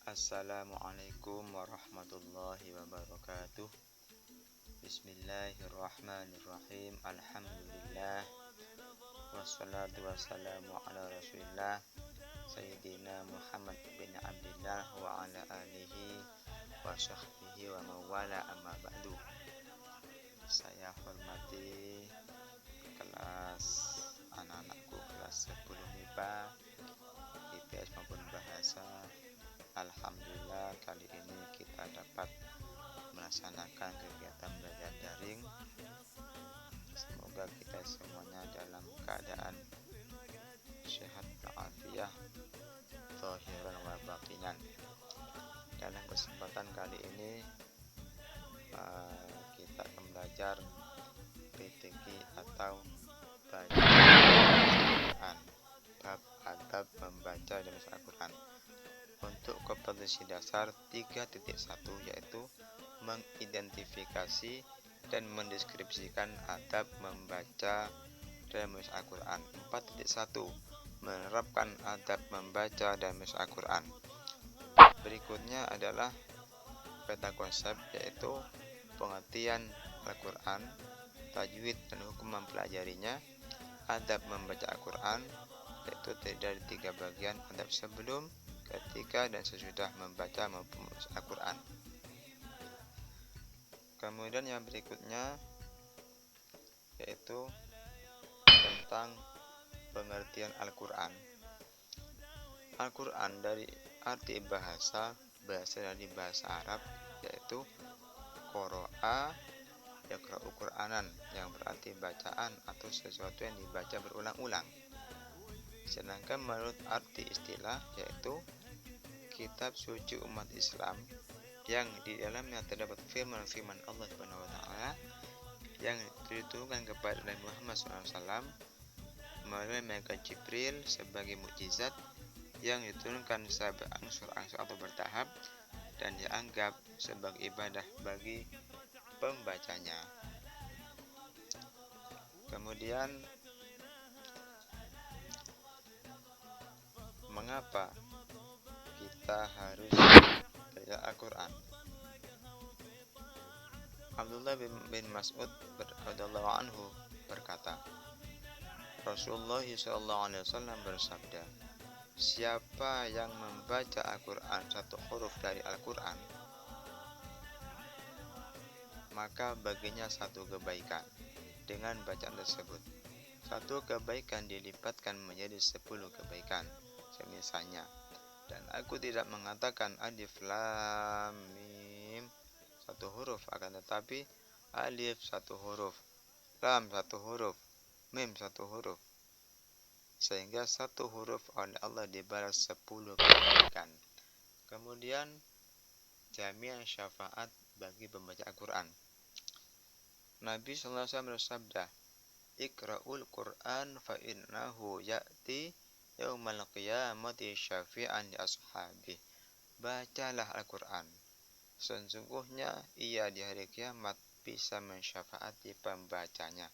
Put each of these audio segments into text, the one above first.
Assalamualaikum warahmatullahi wabarakatuh. Bismillahirrahmanirrahim. Alhamdulillah. Wassalatu wassalamu ala rasulillah Sayyidina Muhammad bin Abdillah wa ala alihi wa sahbihi wa mawala amma ba'du. Saya hormati kelas anak-anakku kelas 10 MIPA, IPS maupun bahasa. Alhamdulillah kali ini kita dapat melaksanakan kegiatan belajar daring. Semoga kita semuanya dalam keadaan sehat walafiat zahiran wa batinan. Dalam kesempatan kali ini kita akan belajar PTQ atau baca Al-Quran, bab adab membaca dan membaca Al-Quran. Untuk kompetensi dasar 3.1 yaitu mengidentifikasi dan mendeskripsikan adab membaca dan menulis Al-Quran. 4.1 menerapkan adab membaca dan menulis Al-Quran. Berikutnya adalah peta konsep yaitu pengertian Al-Quran, tajwid dan hukum mempelajarinya, adab membaca Al-Quran yaitu terdiri dari 3 bagian: adab sebelum, ketika, dan sesudah membaca maupun menulis Al-Quran. Kemudian yang berikutnya yaitu tentang pengertian Al-Quran. Al-Quran dari arti bahasa berasal dari bahasa Arab yaitu qoro'a yaqra'u Qur'anan, yang berarti bacaan atau sesuatu yang dibaca berulang-ulang. Sedangkan menurut arti istilah yaitu kitab suci umat Islam yang di dalamnya terdapat firman-firman Allah Subhanahu wa taala yang diturunkan kepada Nabi Muhammad SAW melalui malaikat Jibril sebagai mukjizat yang diturunkan secara berangsur-angsur atau bertahap dan dianggap sebagai ibadah bagi pembacanya. Kemudian mengapa kita harus belajar Al-Quran? Abdullah bin Mas'ud radhiyallahu anhu berkata, Rasulullah SAW bersabda, siapa yang membaca Al-Quran satu huruf dari Al-Quran, maka baginya satu kebaikan dengan bacaan tersebut. Satu kebaikan dilipatkan menjadi 10 kebaikan. Semisalnya, dan aku tidak mengatakan alif lam mim satu huruf, akan tetapi alif satu huruf, lam satu huruf, mim satu huruf, sehingga satu huruf oleh Allah dibalas 10 kebaikan. Kemudian jami'an syafaat bagi pembaca Al-Quran. Nabi SAW bersabda, Iqra'ul Quran fa innahu ya'ti yaumal qiyamati syafi'an li ashabi. Bacalah Al-Quran, sesungguhnya ia di hari kiamat bisa mensyafaati pembacanya.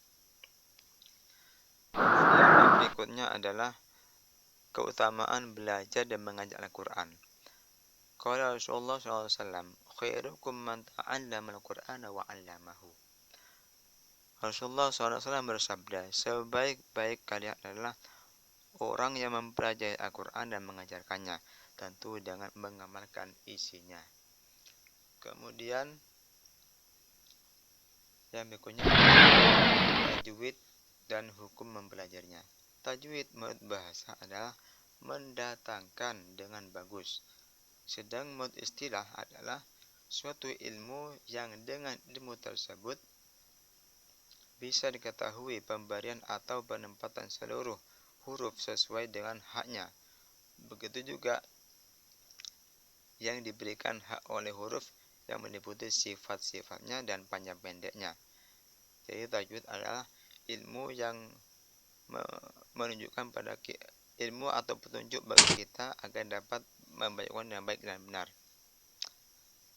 Yang berikutnya adalah keutamaan belajar dan mengajar Al-Quran. Qala Rasulullah SAW, khairukum man ta'allama Al-Qur'ana wa 'allamahu. Rasulullah SAW bersabda, sebaik-baik kalian adalah orang yang mempelajari Al-Quran dan mengajarkannya, tentu dengan mengamalkan isinya. Kemudian yang berikutnya tajwid dan hukum mempelajarinya. Tajwid menurut bahasa adalah mendatangkan dengan bagus. Sedang menurut istilah adalah suatu ilmu yang dengan ilmu tersebut bisa diketahui pemberian atau penempatan seluruh huruf sesuai dengan haknya. Begitu juga yang diberikan hak oleh huruf yang meliputi sifat-sifatnya dan panjang pendeknya. Jadi tajwid adalah ilmu yang menunjukkan pada ilmu atau petunjuk bagi kita agar dapat membacakan dengan baik dan benar.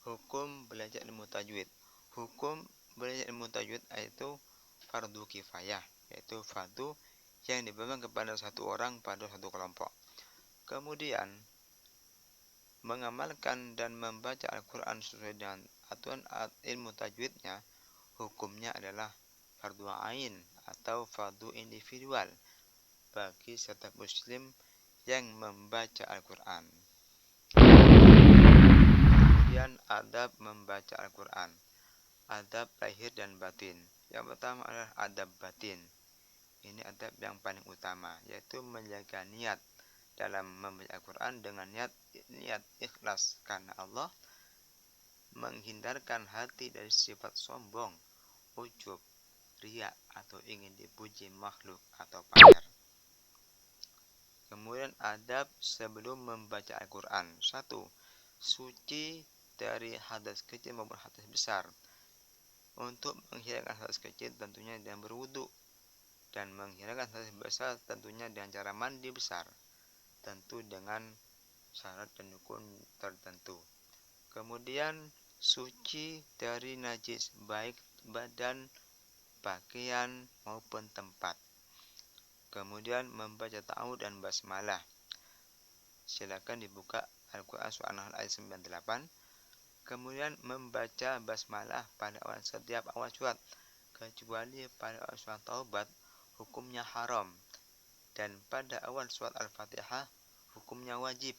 Hukum belajar ilmu tajwid. Hukum belajar ilmu tajwid yaitu fardu kifayah, yaitu fardu yang dibebankan kepada satu orang pada satu kelompok. Kemudian mengamalkan dan membaca Al-Quran sesuai dengan aturan ilmu tajwidnya, hukumnya adalah fardu ain atau fardu individual bagi setiap muslim yang membaca Al-Quran. Kemudian adab membaca Al-Quran, adab lahir dan batin. Yang pertama adalah adab batin. Ini adab yang paling utama, yaitu menjaga niat dalam membaca Al-Quran dengan niat ikhlas karena Allah, menghindarkan hati dari sifat sombong, ujub, riya atau ingin dipuji makhluk atau pamer. Kemudian adab sebelum membaca Al-Quran. 1. Suci dari hadas kecil maupun hadas besar. Untuk menghilangkan hadas kecil tentunya dengan berwudu, dan menghilangkan hadas besar tentunya dengan cara mandi besar, tentu dengan syarat dan rukun tertentu. Kemudian suci dari najis baik badan, pakaian maupun tempat. Kemudian membaca ta'awudz dan basmalah. Silakan dibuka Al-Quran surah An-Nahl ayat 98. Kemudian membaca basmalah pada awal setiap awal surat, kecuali pada awal surat Taubat hukumnya haram, dan pada awal surat Al-Fatihah hukumnya wajib.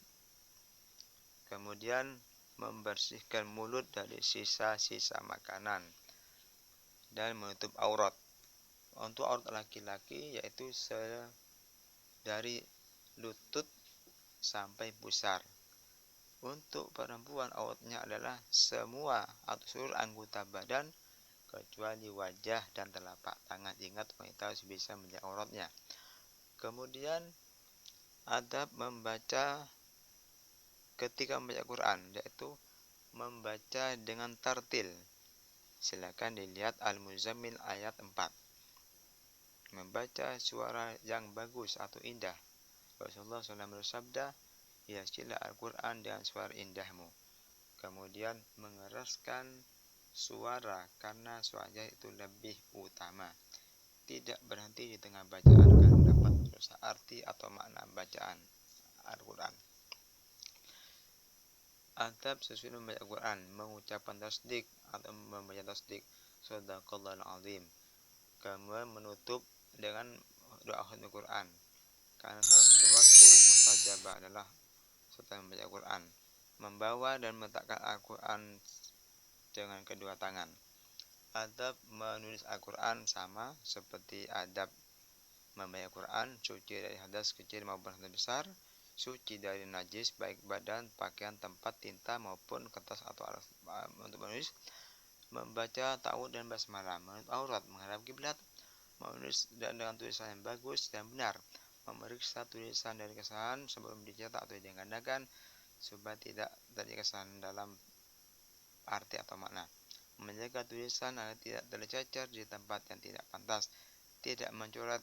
Kemudian membersihkan mulut dari sisa-sisa makanan dan menutup aurat. Untuk aurat laki-laki yaitu dari lutut sampai pusar. Untuk perempuan auratnya adalah semua atau seluruh anggota badan kecuali wajah dan telapak tangan. Ingat, wanita harus bisa menjaga auratnya. Kemudian adab membaca ketika membaca Quran, yaitu membaca dengan tartil. Silakan dilihat Al-Muzammil ayat 4. Membaca suara yang bagus atau indah. Rasulullah SAW bersabda, hiasilah Al-Quran dengan suara indahmu. Kemudian mengeraskan suara karena suaranya itu lebih utama. Tidak berhenti di tengah bacaan karena dapat merusak arti atau makna bacaan Al-Quran. Adab sesuai membaca Al-Quran, mengucapkan tasdik atau membaca tasdik, Shadaqallahul azim. Kemudian menutup dengan doa khatimul Quran, karena salah satu waktu mustajabah adalah setelah membaca Al-Quran. Membawa dan meletakkan Al-Quran dengan kedua tangan. Adab menulis Al-Quran sama seperti adab membaca Al-Quran, suci dari hadas kecil maupun hadas besar, suci dari najis baik badan, pakaian, tempat, tinta maupun kertas atau alat untuk menulis. Membaca ta'awudz dan basmalah, menutup aurat, menghadap kiblat, menulis dengan tulisan yang bagus dan benar, memeriksa tulisan dari kesalahan sebelum dicetak atau digandakan supaya tidak terjadi kesalahan dalam arti atau makna, menjaga tulisan agar tidak tercecer di tempat yang tidak pantas, tidak mencoret